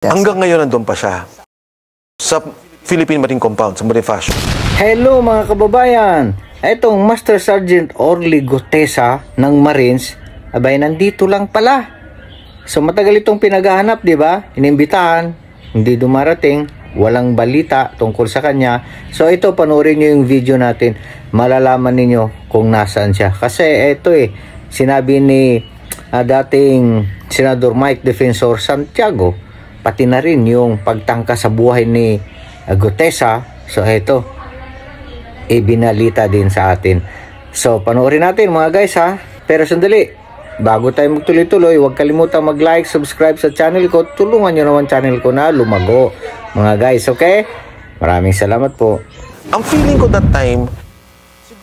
Hanggang ngayon nandun pa siya sa Philippine Marine Compound, sa Bonifacio. Hello mga kababayan! Itong Master Sergeant Orly Gutesa ng Marines, abay nandito lang pala. So matagal itong pinaghahanap, di ba? Inimbitahan, hindi dumarating, walang balita tungkol sa kanya. So ito, panoorin nyo yung video natin, malalaman ninyo kung nasaan siya. Kasi ito sinabi ni dating Senador Mike Defensor Santiago, pati na rin yung pagtangka sa buhay ni Gutesa. So ito, ibinalita din sa atin. So panoorin natin mga guys ha. Pero sandali, bago tayo magtuloy-tuloy, huwag kalimutang mag-like, subscribe sa channel ko. Tulungan nyo naman channel ko na lumago mga guys, okay? Maraming salamat po. Ang feeling ko that time,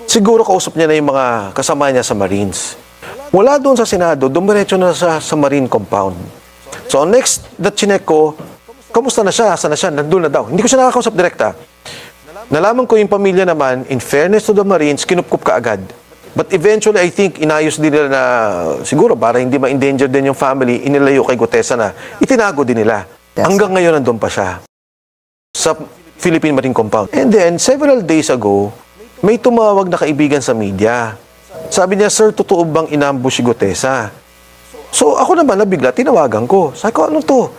siguro kausap niya na yung mga kasama niya sa Marines. Wala doon sa Senado, dumiretso na sa Marine Compound. So next na chinek ko, kamusta na siya? Asa na siya? Nandun na daw. Hindi ko siya nakakausap direkta. Nalaman ko yung pamilya naman, in fairness to the Marines, kinupkup ka agad. But eventually, I think, inayos din nila na, siguro, para hindi ma-endanger din yung family, inilayo kay Gutesa na, itinago din nila. Hanggang ngayon, nandun pa siya sa Philippine Marine Compound. And then, several days ago, may tumawag na kaibigan sa media. Sabi niya, sir, totoo bang inambush si Gutesa? So, ako naman nabigla, tinawagan ko. Sabi ko, ano to?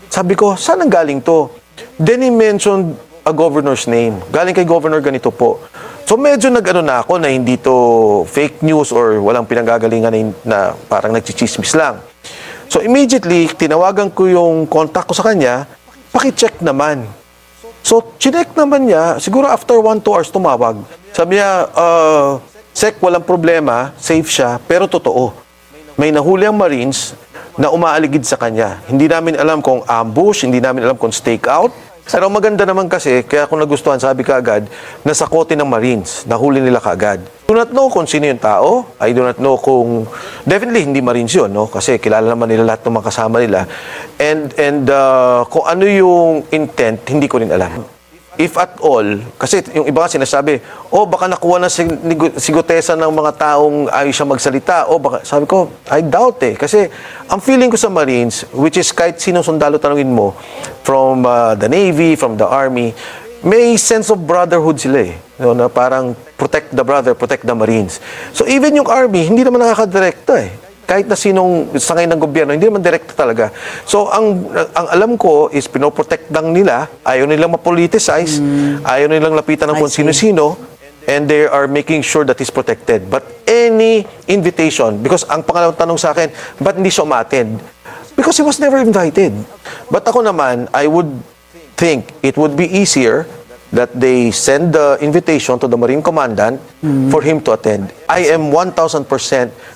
Sabi ko, saan ang galing to? Then he mentioned a governor's name. Galing kay governor ganito po. So, medyo nag-ano na ako na hindi to fake news or walang pinanggagalingan na parang nagchichismis lang. So, immediately, tinawagan ko yung contact ko sa kanya, pakicheck naman. So, chinek naman niya, siguro after 1-2 hours tumawag. Sabi niya, Sek, walang problema, safe siya, pero totoo. May nahuli ang Marines na umaaligid sa kanya. Hindi namin alam kung ambush, hindi namin alam kung stakeout. Pero maganda naman kasi, kaya kung nagustuhan, sabi ka agad, nasa kote ng Marines, nahuli nila kaagad. Do not know kung sino yung tao. I do not know kung, definitely hindi Marines yun, no? Kasi kilala naman nila lahat ng mga kasama nila. And kung ano yung intent, hindi ko rin alam. If at all, kasi yung iba nga sinasabi, baka nakuha na si Gutesa ng mga taong ayaw siya magsalita. Baka, sabi ko, I doubt Kasi ang feeling ko sa Marines, which is kahit sinong sundalo tanungin mo, from the Navy, from the Army, may sense of brotherhood sila na parang protect the brother, protect the Marines. So even yung Army, hindi naman nakakadirekta Kahit na sinong sangay ng gobyerno, hindi naman direkta talaga. So, ang alam ko is pinoprotect lang nila, ayaw nilang mapoliticize, ayaw nilang lapitan ng kung sino-sino, and they are making sure that he's protected. But any invitation, because ang pangalawang tanong sa akin, ba't hindi siya umattend? Because he was never invited. But ako naman, I would think it would be easier that they send the invitation to the Marine Commandant for him to attend. I am 1,000%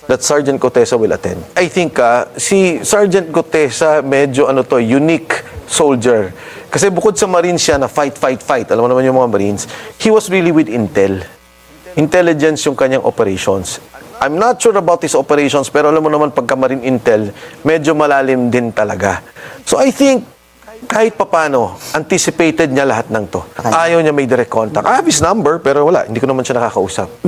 that Sergeant Gutesa will attend. I think si Sergeant Gutesa medyo unique soldier. Kasi bukod sa Marines siya na fight. Alam mo naman yung mga Marines. He was really with Intel. Intelligence yung kanyang operations. I'm not sure about his operations, pero alam mo naman pagka Marine Intel, medyo malalim din talaga. So I think kahit papano, anticipated niya lahat ng to. Ayaw niya may direct contact. I have his number, pero wala. Hindi ko naman siya nakakausap.